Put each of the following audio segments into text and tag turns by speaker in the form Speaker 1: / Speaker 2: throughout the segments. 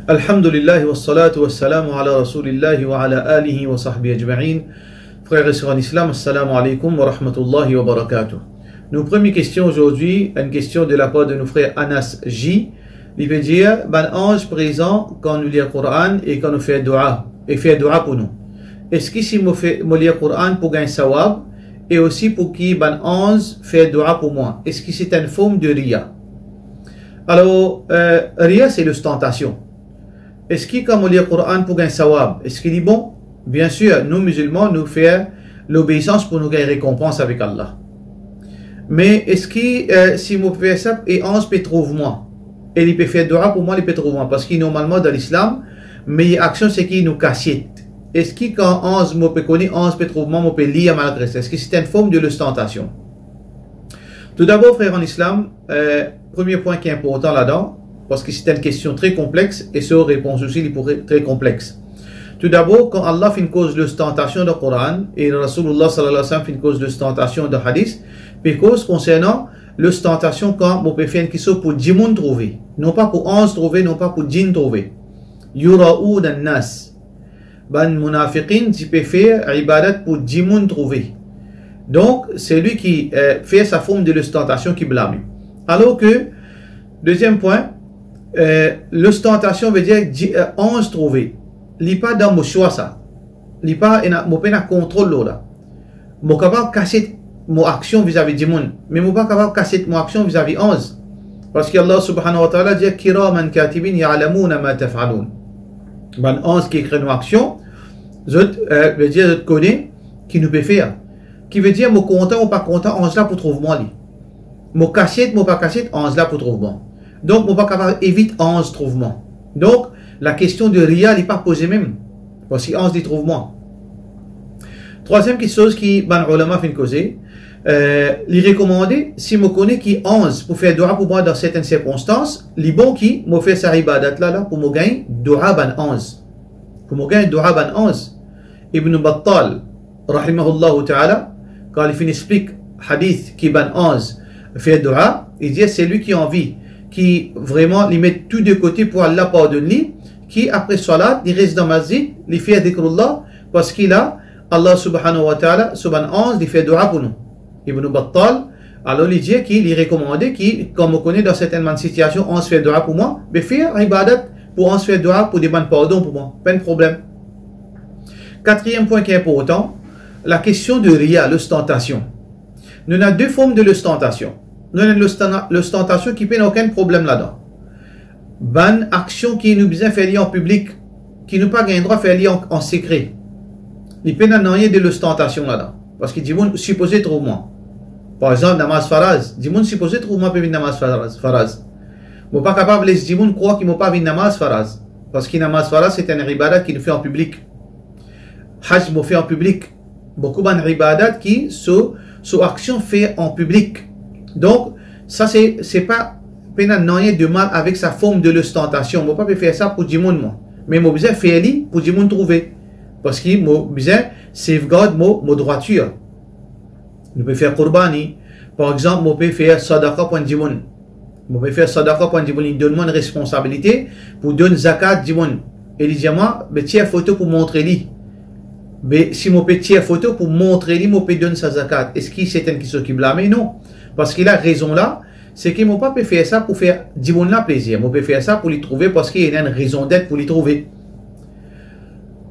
Speaker 1: Alhamdulillah wa salatu wa salamu ala rasulillahi wa ala alihi wa sahbihi ajma'in. Frères et sœurs en islam, assalamu alaikum wa rahmatullahi wa barakatuh. Nos premières questions aujourd'hui, une question de la part de nos frères Anas J. Il veut dire, ben ange présent quand nous lisons le Coran et quand nous faisons dua, et fait dua pour nous. Est-ce que si nous lisons le Coran pour gagner sawab, et aussi pour qui ben ange fait dua pour moi? Est-ce que c'est une forme de riya? Alors, riya c'est l'ostentation. Est-ce que quand on lit le Coran pour gagner sawab, est-ce qu'il est bon? Bien sûr, nous musulmans, nous faisons l'obéissance pour nous gagner récompense avec Allah. Mais est-ce que si je fais ça, et ange peut trouver moi, et il peut faire dua pour moi, il peut trouver moi, parce que normalement dans l'islam, meilleure action c'est qu'il nous cassette. Est-ce que quand ange me peut connaître, ange peut trouver moi, je peux lire malgré ça? Est-ce que c'est une forme de l'ostentation? Tout d'abord, frère en islam, premier point qui est important là-dedans, parce que c'est une question très complexe, et sa réponse aussi il pourrait être très complexe. Tout d'abord, quand Allah fait une cause de l'ostentation du Coran, et Rasulullah sallallahu alayhi wa sallam fait une cause de l'ostentation de hadith, puis cause concernant l'ostentation quand on peut faire une question pour djinn trouver, non pas pour ange trouver, non pas pour djinn trouver. Yura'oud an-nas. Ban munafiqin, tu peux faire ibadat pour djinn trouver. Donc, c'est lui qui fait sa forme de l'ostentation qui blâme. Alors que, deuxième point, l'ostentation veut dire ange trouvé. Il n'est pas dans mon choix ça. Il n'est pas dans contrôle là. Je suis capable de casser mon action vis-à-vis du monde. Mais je ne suis pas capable de casser mon action vis-à-vis ange. Parce que Allah subhanahu wa ta'ala dit Kiraman katibin ya'lamouna ma taf'aloun. Ben ange qui écrit nos actions, veut dire je connais qui nous peut faire. Qui veut dire, je suis content ou pas content, ange là pour trouver moi. Je suis cassette, je pas cassette, ange là pour trouver moi. Donc, je ne suis pas capable d'éviter ange trouve moi. Donc, la question de riya n'est pas posée même. Parce que ange dit trouve moi. Troisième chose qui, ben, ulama fait causer, les recommander, si je connais qui ange pour faire dua pour moi dans certaines circonstances, les bons qui me fait sa ibadat là, pour me gagner dua ban ange. Pour me gagner dua ban ange. Ibn Battal, rahimahullah ta'ala, quand il explique hadith qui ban ange fait dua, il dit c'est lui qui a envie, qui vraiment il met tout de côté pour Allah pardonner, qui après salat, il reste dans masjid, il fait dhikrullah, parce qu'il a Allah subhanahu wa ta'ala, subhanahu ange, il fait dua pour nous. Ibn Battal, alors il dit qu'il est recommandé, qui, comme on connaît dans certaines situations, on se fait dua pour moi, mais faire ibadat pour on se fait dua pour demander pardon pour moi, pas de problème. Quatrième point qui est important, la question de riya, l'ostentation. Nous avons deux formes de l'ostentation. Nous avons l'ostentation qui n'a aucun problème là-dedans. Bonne action qui nous besoin faire en public, qui nous pas gain droit faire en secret. Il peut n'en rien de l'ostentation là-dedans. Parce que dit mon supposé trouve moi. Par exemple, namaz faraz. Dit mon supposé trouve moi peut venir namaz faraz. Moi pas capable laisser dit mon croire qu'il m'a pas venir namaz faraz. Parce que namaz faraz c'est un ibadat qui nous fait en public. Hajj me fait en public. Beaucoup de ibadat qui sont action fait en public. Donc, ça c'est pas rien de mal avec sa forme de l'ostentation. Je ne peux pas faire ça pour dire moi. Mais je besoin faire pour dire trouver. Parce que je besoin sauvegarde mon droiture. Je peux faire qurbani. Par exemple, je peux faire sadaqa pour dire je peux faire sadaqa pour dire il donne moi une responsabilité pour donner zakat dire et il dit moi, tiens photo pour montrer lui. Mais si je peux tirer photo pour montrer lui, je peux donner sa zakat. Est-ce que c'est une question qui blâme? Non. Parce qu'il a raison là, c'est qu'il ne peut pas faire ça pour faire du monde plaisir. Je peux faire ça pour les trouver parce qu'il y a une raison d'être pour les trouver.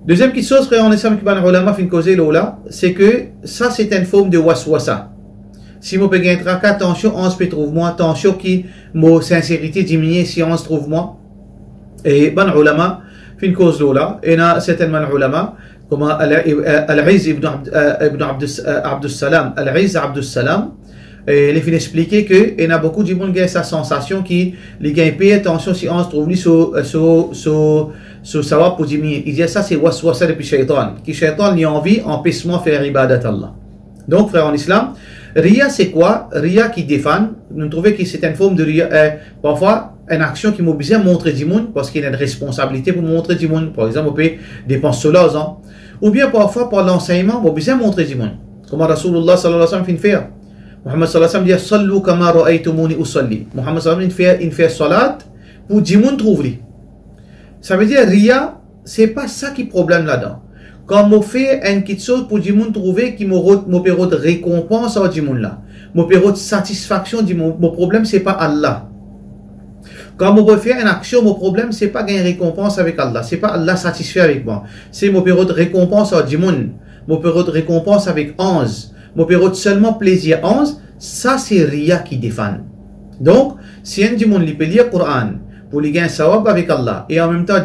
Speaker 1: Deuxième chose, frère, en islam qui ban ulama fin causer là, c'est que ça c'est une forme de waswasa. Si je peux gagner attention, on se peut trouver moi, attention qui ma sincérité diminue si on se trouve moi. Et ban ulama fin cause là, et là certainement ulama comme Al-Izz ibn Abdussalam, Al-Izz Abdussalam, il fait expliquer que il y a beaucoup de monde qui a sa sensation qui les gars payent attention si on se trouve sur savoir pour diminuer. Il dit ça c'est waswasa depuis shaitan. Qui shaitan lui a envie empêchement faire ibadat Allah. Donc frère en islam, riya c'est quoi? Riya qui défend. Nous trouvons que c'est une forme de riya. Parfois une action qui m'oblige à montrer du monde parce qu'il y a une responsabilité pour montrer du monde. Par exemple, on peut dépenser cela, ou bien parfois pour l'enseignement, on oblige à montrer du monde. Comme Rasulullah sallallahu alayhi wa sallam fait. Muhammad sallallahu alayhi wa sallam dit sallu kama ra'aytumuni usalli. Muhammad sallallahu alayhi wa sallam fait salat pour dire monde trouve lui. Ça veut dire, Ria, c'est pas ça qui est problème là-dedans. Quand on fait une petite chose pour du monde trouver qui me période de récompense à du monde là. Mon période de satisfaction, mon problème, c'est pas Allah. Quand on fait une action, mon problème, c'est pas gagner récompense avec Allah. C'est pas Allah satisfait avec moi. C'est mon période de récompense à du monde. Mon période de récompense avec 11. Mon période seulement plaisir 11. Ça, c'est Ria qui défend. Donc, si un du monde peut lire le Coran, pour lui gagner sawab avec Allah, et en même temps,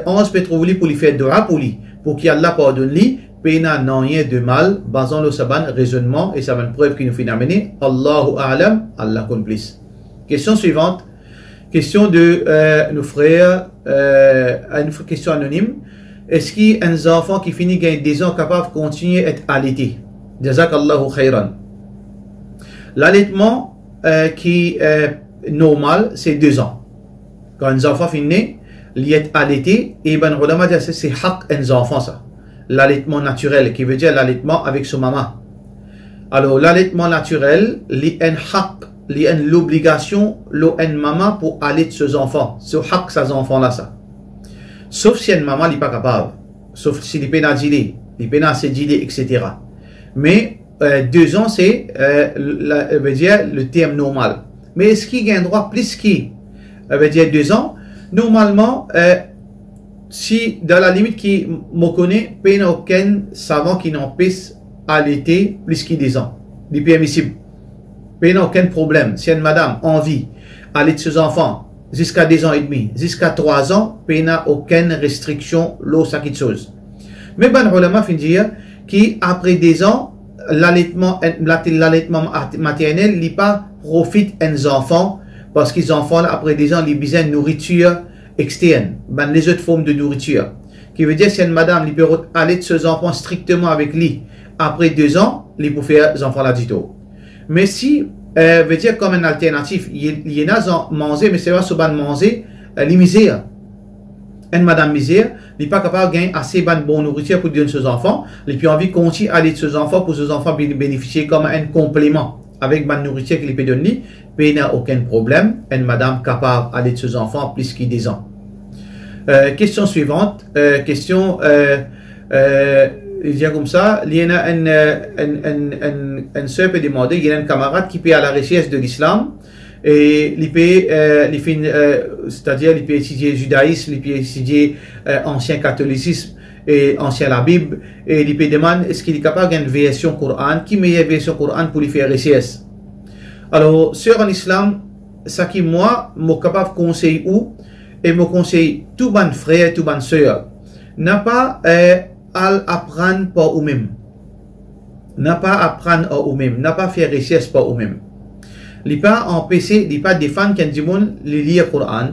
Speaker 1: 11 peut trouver pour lui faire dua pour lui, pour qu'Allah pardonne lui, Pena n'a rien de mal, basant le saban raisonnement et ça va une preuve qui nous fait amener. Allahu A'lam, Allah complice. Question suivante. Question de nos frères, une question anonyme. Est-ce qu'il y a un enfant qui finit gagner des ans capable de continuer à être allaité? Jazakallahu khayran. L'allaitement qui est normal, c'est 2 ans. Quand un enfant finit, il est allaité, et ben ulama dit c'est haq un enfant ça. L'allaitement naturel, qui veut dire l'allaitement avec son maman. Alors, l'allaitement naturel, il y a un haq, il y a l'obligation, il y a une maman pour allaiter ses enfants. Ce haq, ces enfants-là, ça. Sauf si une maman n'est pas capable. Sauf si il peut pas dealer, il peut pas se dealer, etc. Mais 2 ans, c'est veut dire le terme normal. Mais est-ce qu'il y a un droit plus qui veut dire 2 ans? Normalement, si dans la limite qui me connaît, il n'y a aucun savant qui n'empêche allaiter plus que 2 ans. C'est permissible. Il n'y a aucun problème. Si une madame a envie d'allaiter ses enfants jusqu'à 2 ans et demi, jusqu'à 3 ans, il n'y a aucune restriction, l'eau, ça quelque chose. Mais ben ulama fin dire qu'après 2 ans, l'allaitement maternel, il pas profite aux enfants parce que les enfants, après 2 ans, ils ont besoin de nourriture externe, ben les autres formes de nourriture. Qui veut dire si une madame peut allaiter ses enfants strictement avec lui après 2 ans, il peut faire les enfants là du tout. Mais si veut dire comme une alternative, il y en a manger, mais c'est pas souvent manger les misères. Une madame misère, il n'est pas capable de gagner assez de bonne nourriture pour donner ses enfants, il peut envie de continuer à allaiter ses enfants pour ses enfants bénéficier comme un complément avec bonne nourriture qu'il peut donner, mais il n'y a aucun problème. Une madame capable d'allaiter ses enfants plus que 10 ans. Question suivante. Question, il y a comme ça, il y a un soeur peut demander, il y a un camarade qui peut à la recherche de l'islam et il peut, c'est-à-dire il peut étudier le judaïsme, il peut étudier ancien catholicisme et ancien la Bible et il peut demander est-ce qu'il est capable d'une version Coran, qui meilleure version Coran pour lui faire recherche. Alors, sur en islam, ça qui moi, me capable de conseiller où et me conseille tout bon frère, tout bon soeur, n'a pas à apprendre par eux-mêmes. N'a pas apprendre à eux-mêmes, n'a pas faire recherche par eux-mêmes. Il n'est pas empêché, il n'est pas défendre qu'un du monde lire le Coran,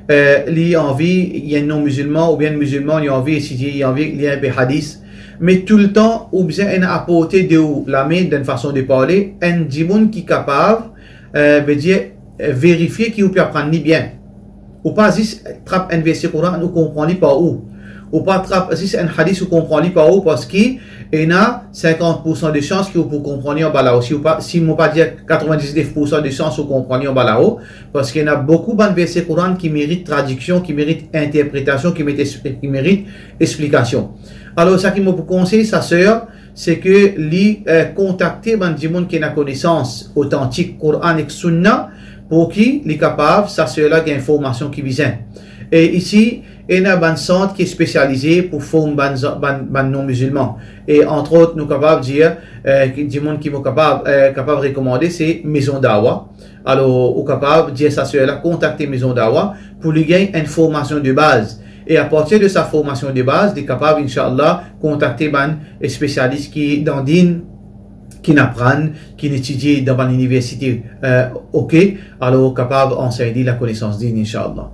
Speaker 1: il a envie, il y a un non-musulman ou bien un musulman, il a envie d'étudier, il a envie de lire un hadith, mais tout le temps, ou bien il a apporté de la main d'une façon de parler, un du monde qui est capable, veut dire, vérifier qu'il peut apprendre bien. Ou pas juste trappe un verset Coran ou comprendre pas où. Ou pas trappe juste un hadith ou comprendre pas où parce qu'il y a 50% de chances que vous compreniez en bas là-haut. Si vous pas, si vous pas dire 99% de chances que vous compreniez en bas là-haut, parce qu'il y a beaucoup de versets Coran qui méritent traduction, qui méritent interprétation, qui méritent explication. Alors, ça qui me conseille, sa sœur, c'est que lui contacter du monde qui a une connaissance authentique Coran et Sunna pour qui il est capable, ça cela qui a une formation qui vient. Et ici, il y a un centre qui est spécialisé pour former les non-musulmans. Et entre autres, nous sommes capables de dire, du monde qui est capable de recommander, c'est Maison d'Awa. Alors, nous sommes capables de dire ça cela, contacter Maison d'Awa pour lui gagner une formation de base. Et à partir de sa formation de base, il est capable, Inch'Allah, contacter un spécialiste qui dans din, qui n'apprennent, qui étudient dans une université, ok, alors capable d'enseigner la connaissance din, Inch'Allah.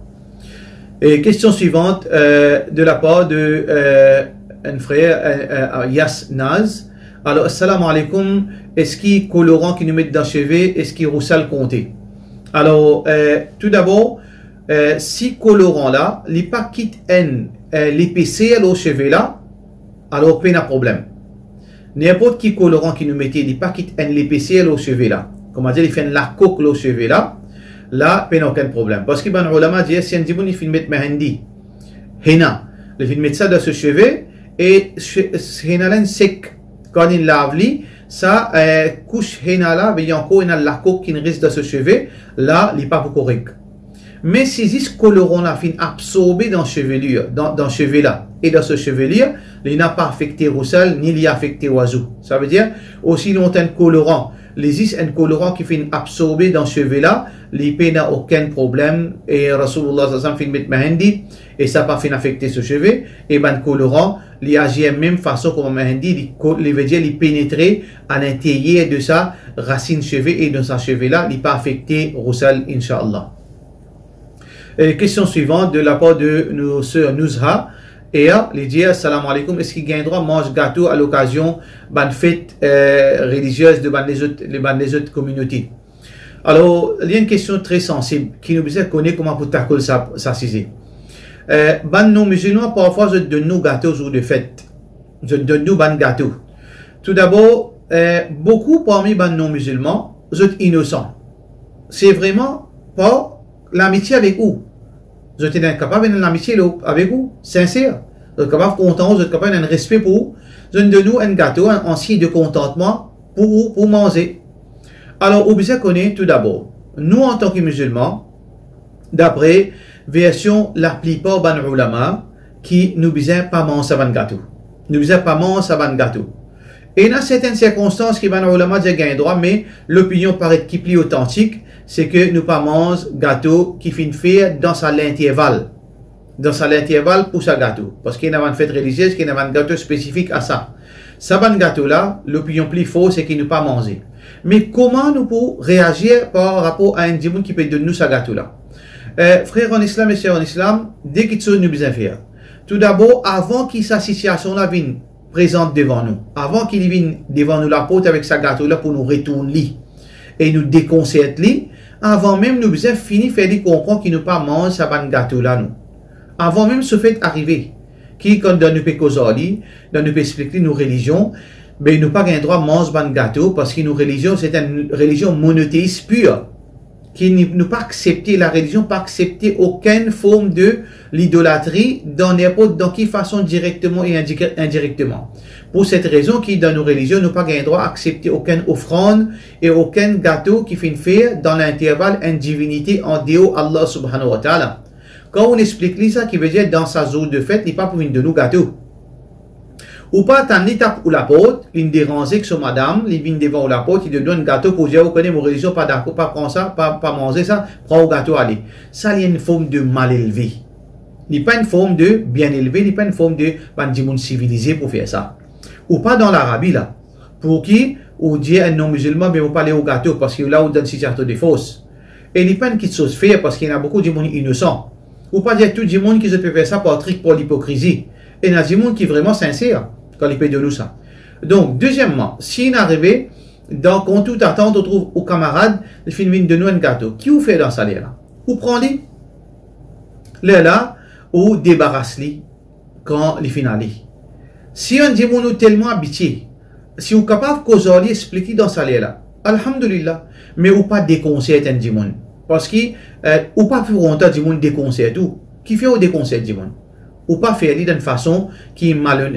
Speaker 1: Et question suivante, de la part de un frère, Yas Naz. Alors, assalamu alaikum, est-ce qu'il y a colorant qui nous met dans le cheveu, est-ce qu'il y a roussel compté? Alors, tout d'abord, si colorant là, les pas quitte l'épaisseur au cheveu là, alors pas de problème. N'importe qui colorant qui nous mettait, les pas quitte l'épaisseur au cheveu là, comment dire, il fait la coque au cheveu là, pas aucun problème. Parce que ben ulama dit si un dibon il fait mettre mehendi henna. Le fin mettre ça dans ce cheveu et henna là sec. Quand il lave li, ça couche henna là, il y a encore une laco qui reste dans ce cheveu, là, il n'est pas correct. Mais si ce colorant là fin absorbé dans chevelure, dans cheveux là et dans ce chevelure, il n'a pas affecté roussel ni il a affecté oiseau. Ça veut dire aussi longtemps colorant, les un colorant qui fait absorber dans cheveux là, l'IP n'a aucun problème et Rasulullah sallallahu alayhi wa sallam fait mahandi et ça pas fait affecter ce cheveu et ben colorant, il agit de la même façon comme mahandi, il veut dire il pénétrer à l'intérieur de sa racine cheveux et dans sa cheveux là, il pas affecté roussel inshallah. Question suivante de la part de nos sœurs Nuzha. Et il dit Assalamu alaikum, est-ce qu'il gagne droit à manger gâteau à l'occasion d'une fête religieuse de les autres communautés? Alors, il y a une question très sensible qui nous besoin de connaître comment pour tackler ça c'est. Nos musulmans, parfois, je donne nous gâteaux au jour de fête. Je donne nous ban gâteaux. Tout d'abord, beaucoup parmi nos musulmans, sont innocents. C'est vraiment pas l'amitié avec vous. Vous êtes capable de l'amitié avec vous, sincère. Vous êtes capable de content, vous êtes capable d'un respect pour vous. Vous êtes de nous un gâteau, un signe de contentement pour vous, pour manger. Alors, vous devez connaître tout d'abord, nous en tant que musulmans, d'après version la plupart des ulama, qui nous besoin pas manger un gâteau. Nous besoin pas manger un gâteau. Et dans certaines circonstances, qui les ulama disent gain droit, mais l'opinion paraît qui plus authentique, c'est que nous pas manger gâteau qui finit faire dans sa l'intervalle. Dans sa l'intervalle pour sa gâteau. Parce qu'il y a une fête religieuse, qu'il y a un gâteau spécifique à ça. Ça ban gâteau là, l'opinion plus fausse, c'est qu'il ne pas manger. Mais comment nous pouvons réagir par rapport à un démon qui peut donner nous sa gâteau là? Frères en islam et sœurs en islam, dès qu'il nous besoin faire. Tout d'abord, avant que sa situation là vienne présente devant nous, avant qu'il vienne devant nous la porte avec sa gâteau là pour nous retourner et nous déconcerter, avant même nous besoin fini faire lui comprendre qu'il ne pas mange sa ban gâteau là nous. Avant même ce fait arriver, qui quand nous peut causer, nous peut expliquer nos religions, mais nous pas gain droit manger ban gâteau parce que nos religions c'est une religion monothéiste pure. Qui ne pas accepter la religion, pas accepter aucune forme de l'idolâtrie dans n'importe dans quelle façon directement et indirectement. Pour cette raison, qui dans nos religions, nous pas gain droit à accepter aucune offrande et aucun gâteau qui fait faire dans l'intervalle une divinité en dehors Allah subhanahu wa ta'ala. Quand on explique ça, qui veut dire dans sa zone de fête, il n'est pas pour une de nous gâteaux. Ou pas tant l'étape ou la porte, il dérange que ce madame, il vient devant la porte, il te donne un gâteau pour dire, vous connaissez mon religion, pas d'accord, pas prendre ça, pas manger ça, prends au gâteau, allez. Ça, il y a une forme de mal élevé. Il n'est pas une forme de bien élevé, il n'est pas une forme de monde civilisé pour faire ça. Ou pas dans l'Arabie, là. Pour qui, ou dire un non-musulman, mais vous parlez au gâteau, parce que là, on donne si gâteau de fausse. Et il n'est pas une petite chose faire, parce qu'il y a beaucoup de monde innocent. Ou pas dire tout le monde qui se peut faire ça par trick, pour l'hypocrisie. Et il y a du monde qui est vraiment sincère quand il peut de nous ça. Donc, deuxièmement, si on arrive, donc, quand tout attend, on trouve aux camarades, le film de nous un gâteau. Qui vous fait dans ça là? Ou prend-les, là, ou débarrasse-les quand les finales. Si on dit, on est tellement habitué, si on est capable de causer, expliquer dans ça là, alhamdulillah, mais ou pas déconseiller un dimon. Parce que, ou pas pour longtemps, dimon déconseille tout. Qui fait au déconseille dimon? Ou pas faire d'une façon qui est mal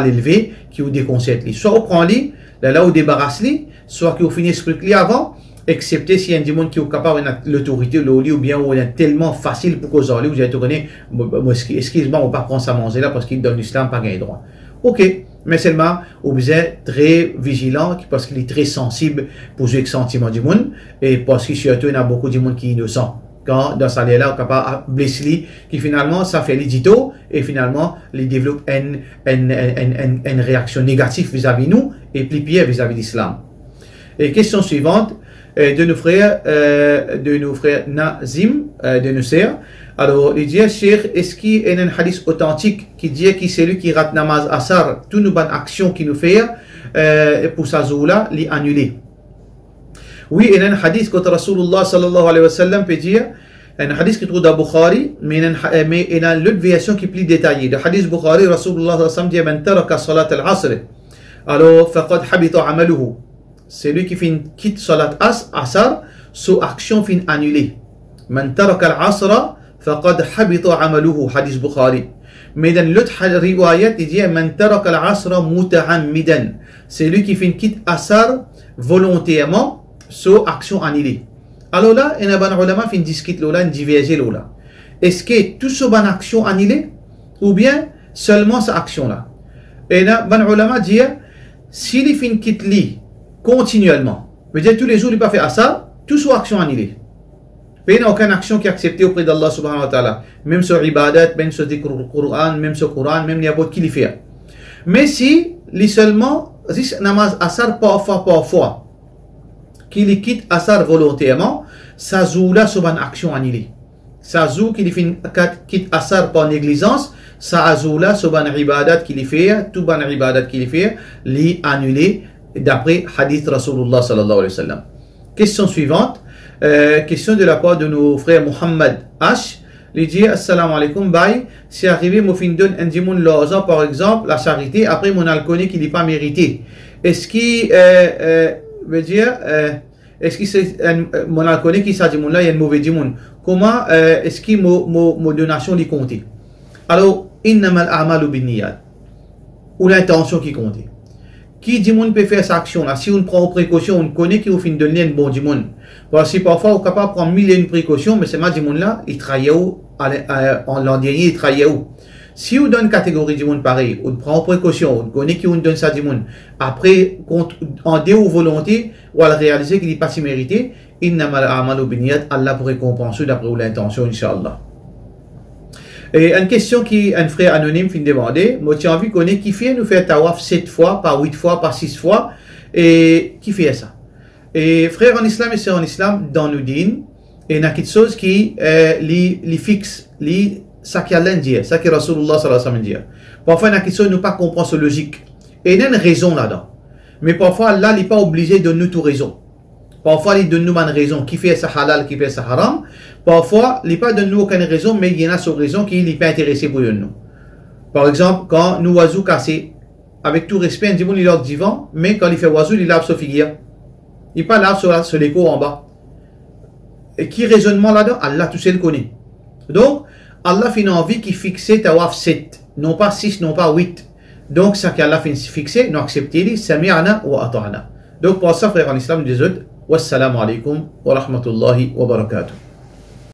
Speaker 1: élevée, qui vous déconcerte. Soit on prend les, là où débarrasse les, soit qu'on finit expliquer avant, excepté s'il y a un démon qui est capable de l'autorité, ou bien où il est tellement facile pour causer, vous allez te connaître, excuse-moi, on ne va pas prendre ça manger là parce qu'il donne l'islam pas gain droit. Ok, mais seulement, vous êtes très vigilant parce qu'il est très sensible pour ce sentiment du monde, et parce que surtout, il y a beaucoup de monde qui est innocent. Quand dans sa là, on est capable de blesser, qui finalement, ça fait l'édito, et finalement, il développe une réaction négative vis-à-vis nous, et plus pire vis-à-vis de l'islam. Et question suivante, de nos frères Nazim, de nos sœurs. Alors, il dit, Cheikh, est-ce qu'il y a un hadith authentique qui dit que celui qui rate namaz asar, toutes nos bonnes actions qu'il nous fait, pour sa zoula, les annuler? Oui, il y a un hadith que Rasulullah sallallahu alayhi wa sallam peut dire, un hadith qui trouve dans Bukhari, mais il y a l'autre version qui est plus détaillée. Le hadith Bukhari, Rasulullah sallallahu alayhi wa sallam dit, Man taraka salat al-asr, alors, faqad habita amaluhu. C'est lui qui quitte salat asar, sous action fin annulée. Man taraka al-asra, faqad habita amaluhu, hadith Bukhari. Mais dans l'autre riwayat, il dit Man taraka al-asra muta'ammidan. C'est lui qui fait une quitte asar volontairement, sur action annulée. Alors là, il y a un ulama qui discute là, une divergence là. Est-ce que tout ce ban action annulée ou bien seulement cette action là? Et là, un ulama dit s'il fait une quitte li continuellement, veut dire tous les jours il pas fait asar, tout soit action annulée. Il n'y a aucune action qui est acceptée auprès d'Allah subhanahu wa ta'ala. Même sur ibadat, même sur le Coran, même sur le Coran, même n'importe qui le fait. Mais si, les seulement, si namaz asar parfois, qu'il quitte asar volontairement, ça joue là sur une action annulée. Ça joue qu'il quitte asar par négligence, ça joue là sur une ibadat qu'il fait, tout une ibadat qu'il fait, l'y annulé d'après hadith Rasulullah sallallahu alayhi wa sallam. Question suivante. Question de la part de nos frères Mohammed H. Il dit Assalamu alaikum, bye. C'est arrivé, mon fin donne un dimoun loza, par exemple, la charité, après mon alcoolique, il n'est pas mérité. Est-ce qu'il veut dire, est-ce que c'est mon alcoolique qui s'est dit, là, il y a un mauvais dimoun? Comment est-ce que mon donation l'y compte? Alors, innamal a'malu bin niyat, ou l'intention qui compte. Qui dimoun peut faire cette action-là? Si on prend précaution, on connaît qu'il fin donner un bon dimoun. Parce que parfois, on est capable de prendre mille et une précautions, mais c'est ma dimoun-là, il travaille où? En l'an dernier, il travaille où? Si on donne une catégorie dimoun pareil, on prend précaution, on connaît qu'il donne sa dimoun, après, en dé ou volonté, ou à le réaliser qu'il n'est pas si mérité, innamal a'malu bin niyat, Allah pour récompenser d'après l'intention, Inch'Allah. Et une question qui un frère anonyme fin demander, moi j'ai envie qu'on ait qui fait nous faire tawaf 7 fois, par 8 fois, par 6 fois, et qui fait ça? Et frère en islam et sœurs en islam, dans nos dînes, il y a quelque chose qui les fixe, ça qui Allah dit, ça qui Rasulullah sallallahu alayhi wa sallam dit. Parfois il y a quelque chose nous pas comprendre ce logique. Et il y a une raison là-dedans. Mais parfois Allah n'est pas obligé de nous tout raison. Parfois il donne nous une raison qui fait ça halal, qui fait ça haram. Parfois, il n'y a pas de nous aucune raison, mais il y en a sur raison qui n'est pas intéressé pour nous. Par exemple, quand nous oiseaux cassés, avec tout respect, on dit il est divan, mais quand il fait oiseau, il lave sur figure. Il n'est pas là sur l'écho en bas. Et qui raisonnement là-dedans? Allah tout seul connaît. Donc, Allah fait une envie qui fixe tawaf 7, non pas 6, non pas 8. Donc, ça qu'Allah fait fixer, nous accepter, sami'ana wa ata'ana. Donc, pour ça, frère en islam, des autres, wassalamu alaikum wa rahmatullahi wa barakatuh.